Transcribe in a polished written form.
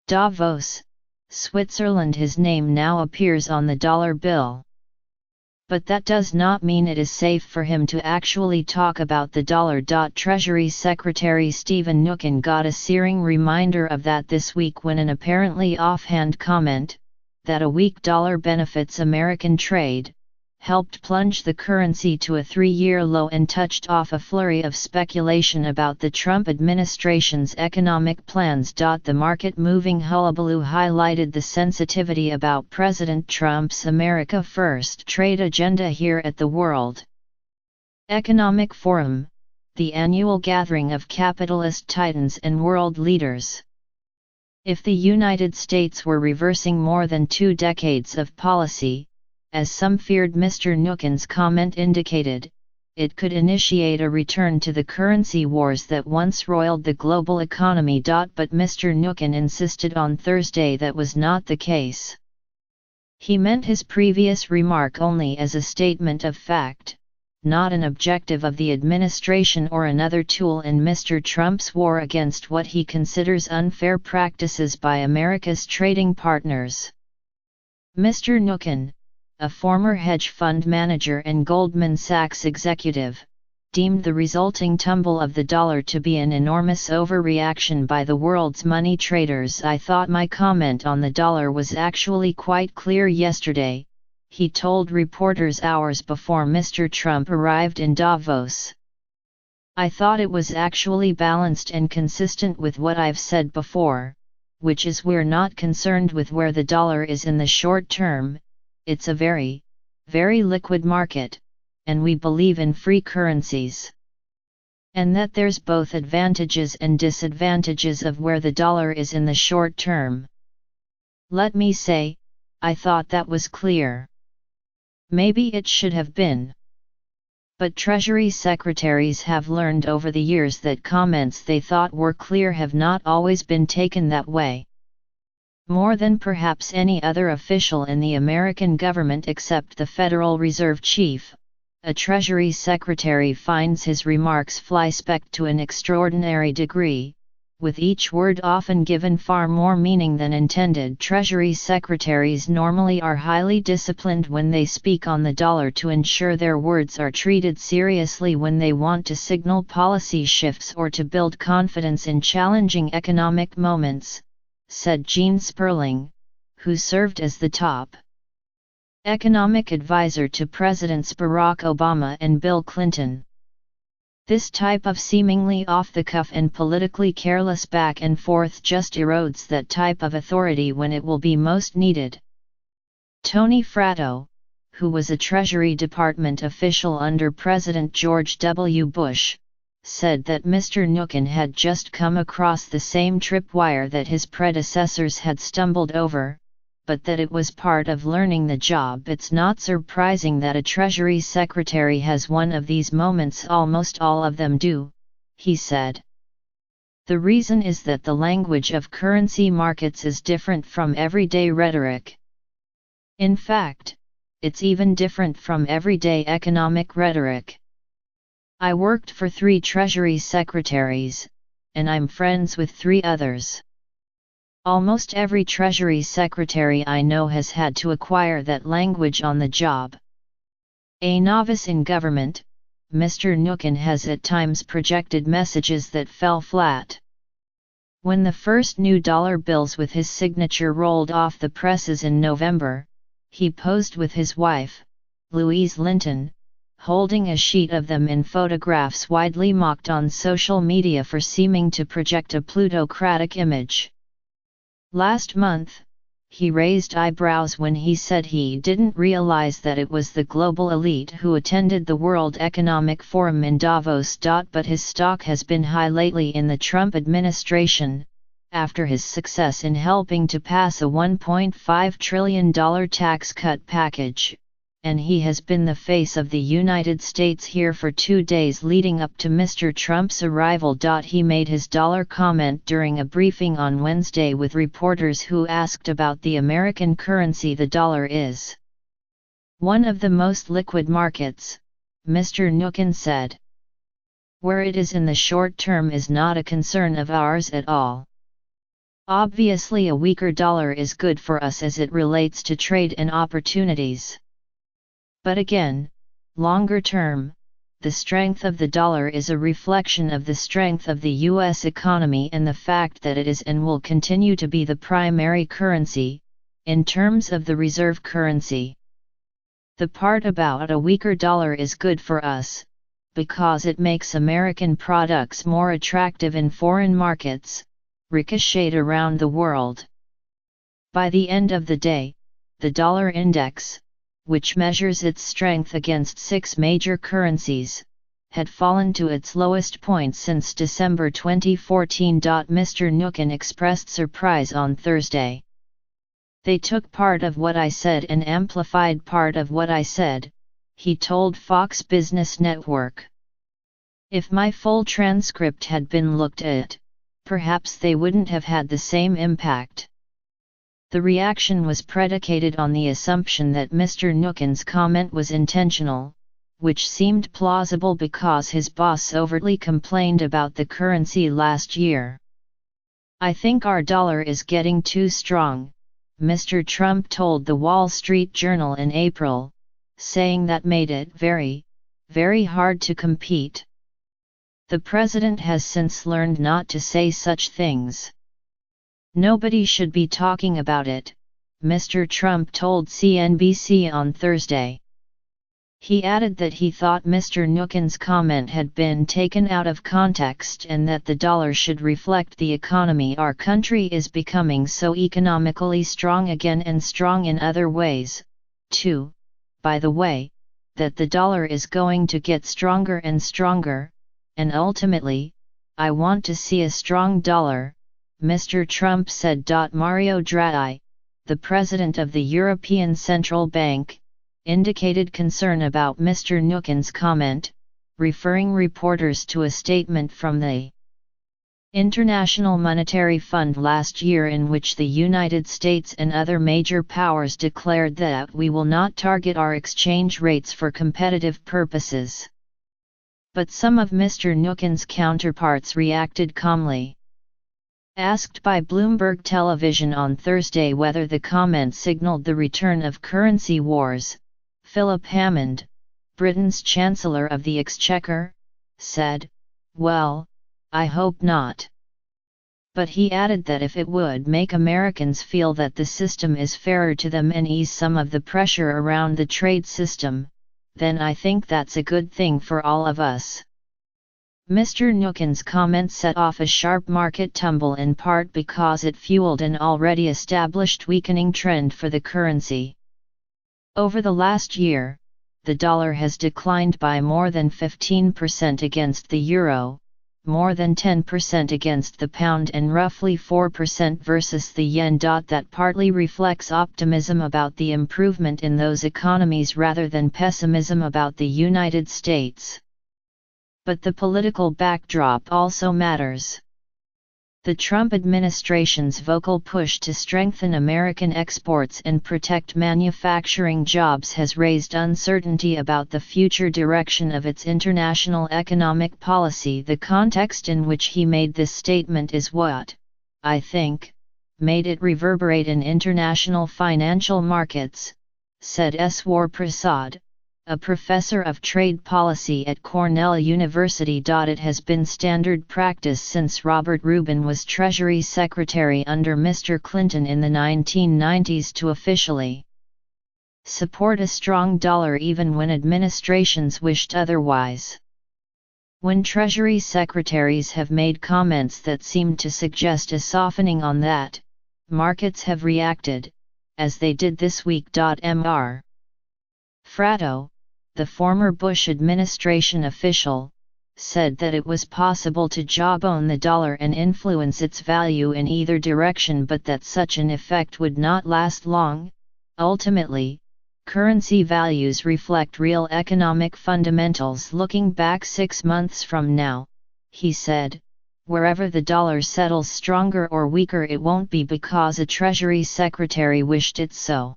Davos, Switzerland. His name now appears on the dollar bill. But that does not mean it is safe for him to actually talk about the dollar. Treasury Secretary Steven Mnuchin got a searing reminder of that this week when an apparently offhand comment, that a weak dollar benefits American trade, helped plunge the currency to a three-year low and touched off a flurry of speculation about the Trump administration's economic plans. The market-moving hullabaloo highlighted the sensitivity about President Trump's America First trade agenda here at the World Economic Forum, the annual gathering of capitalist titans and world leaders. If the United States were reversing more than 2 decades of policy, as some feared Mr. Mnuchin's comment indicated, it could initiate a return to the currency wars that once roiled the global economy. But Mr. Mnuchin insisted on Thursday that was not the case. He meant his previous remark only as a statement of fact, not an objective of the administration or another tool in Mr. Trump's war against what he considers unfair practices by America's trading partners. Mr. Mnuchin, a former hedge fund manager and Goldman Sachs executive, deemed the resulting tumble of the dollar to be an enormous overreaction by the world's money traders. I thought my comment on the dollar was actually quite clear yesterday, he told reporters hours before Mr. Trump arrived in Davos. I thought it was actually balanced and consistent with what I've said before, which is we're not concerned with where the dollar is in the short term. It's a very, very liquid market, and we believe in free currencies. And that there's both advantages and disadvantages of where the dollar is in the short term. Let me say, I thought that was clear. Maybe it should have been. But Treasury secretaries have learned over the years that comments they thought were clear have not always been taken that way. More than perhaps any other official in the American government except the Federal Reserve Chief, a Treasury Secretary finds his remarks fly-specked to an extraordinary degree, with each word often given far more meaning than intended. Treasury Secretaries normally are highly disciplined when they speak on the dollar to ensure their words are treated seriously when they want to signal policy shifts or to build confidence in challenging economic moments, said Gene Sperling, who served as the top economic advisor to Presidents Barack Obama and Bill Clinton. This type of seemingly off-the-cuff and politically careless back and forth just erodes that type of authority when it will be most needed. Tony Fratto, who was a Treasury Department official under President George W. Bush, said that Mr. Mnuchin had just come across the same tripwire that his predecessors had stumbled over, but that it was part of learning the job. It's not surprising that a Treasury Secretary has one of these moments. Almost all of them do, he said. The reason is that the language of currency markets is different from everyday rhetoric. In fact, it's even different from everyday economic rhetoric. I worked for 3 Treasury Secretaries, and I'm friends with 3 others. Almost every Treasury Secretary I know has had to acquire that language on the job. A novice in government, Mr. Mnuchin has at times projected messages that fell flat. When the first new dollar bills with his signature rolled off the presses in November, he posed with his wife, Louise Linton, holding a sheet of them in photographs widely mocked on social media for seeming to project a plutocratic image. Last month, he raised eyebrows when he said he didn't realize that it was the global elite who attended the World Economic Forum in Davos. But his stock has been high lately in the Trump administration, after his success in helping to pass a $1.5 trillion tax cut package, and he has been the face of the United States here for 2 days leading up to Mr. Trump's arrival. He made his dollar comment during a briefing on Wednesday with reporters who asked about the American currency. The dollar is one of the most liquid markets, Mr. Mnuchin said. Where it is in the short term is not a concern of ours at all. Obviously a weaker dollar is good for us as it relates to trade and opportunities. But again, longer term, the strength of the dollar is a reflection of the strength of the U.S. economy and the fact that it is and will continue to be the primary currency, in terms of the reserve currency. The part about a weaker dollar is good for us, because it makes American products more attractive in foreign markets, ricocheted around the world. By the end of the day, the dollar index, which measures its strength against 6 major currencies, had fallen to its lowest point since December 2014. Mr. Mnuchin expressed surprise on Thursday. "They took part of what I said and amplified part of what I said," he told Fox Business Network. "If my full transcript had been looked at, perhaps they wouldn't have had the same impact." The reaction was predicated on the assumption that Mr. Mnuchin's comment was intentional, which seemed plausible because his boss overtly complained about the currency last year. "I think our dollar is getting too strong," Mr. Trump told the Wall Street Journal in April, saying that made it very, very hard to compete. The president has since learned not to say such things. "Nobody should be talking about it," Mr. Trump told CNBC on Thursday. He added that he thought Mr. Mnuchin's comment had been taken out of context and that the dollar should reflect the economy our country is becoming so economically strong again and strong in other ways, too, by the way, that the dollar is going to get stronger and stronger, and ultimately, I want to see a strong dollar, Mr. Trump said. Mario Draghi, the president of the European Central Bank, indicated concern about Mr. Mnuchin's comment, referring reporters to a statement from the International Monetary Fund last year in which the United States and other major powers declared that we will not target our exchange rates for competitive purposes. But some of Mr. Mnuchin's counterparts reacted calmly. Asked by Bloomberg Television on Thursday whether the comment signaled the return of currency wars, Philip Hammond, Britain's Chancellor of the Exchequer, said, "Well, I hope not." But he added that if it would make Americans feel that the system is fairer to them and ease some of the pressure around the trade system, then I think that's a good thing for all of us. Mr. Mnuchin's comment set off a sharp market tumble in part because it fueled an already established weakening trend for the currency. Over the last year, the dollar has declined by more than 15% against the euro, more than 10% against the pound and roughly 4% versus the yen. That partly reflects optimism about the improvement in those economies rather than pessimism about the United States. But the political backdrop also matters. The Trump administration's vocal push to strengthen American exports and protect manufacturing jobs has raised uncertainty about the future direction of its international economic policy. The context in which he made this statement is what, I think, made it reverberate in international financial markets, said Swar Prasad, a professor of trade policy at Cornell University. It has been standard practice since Robert Rubin was Treasury Secretary under Mr. Clinton in the 1990s to officially support a strong dollar even when administrations wished otherwise. When Treasury secretaries have made comments that seemed to suggest a softening on that, markets have reacted, as they did this week. Mr. Fratto, the former Bush administration official, said that it was possible to jawbone the dollar and influence its value in either direction, but that such an effect would not last long. Ultimately, currency values reflect real economic fundamentals looking back 6 months from now, he said. Wherever the dollar settles stronger or weaker, it won't be because a Treasury secretary wished it so.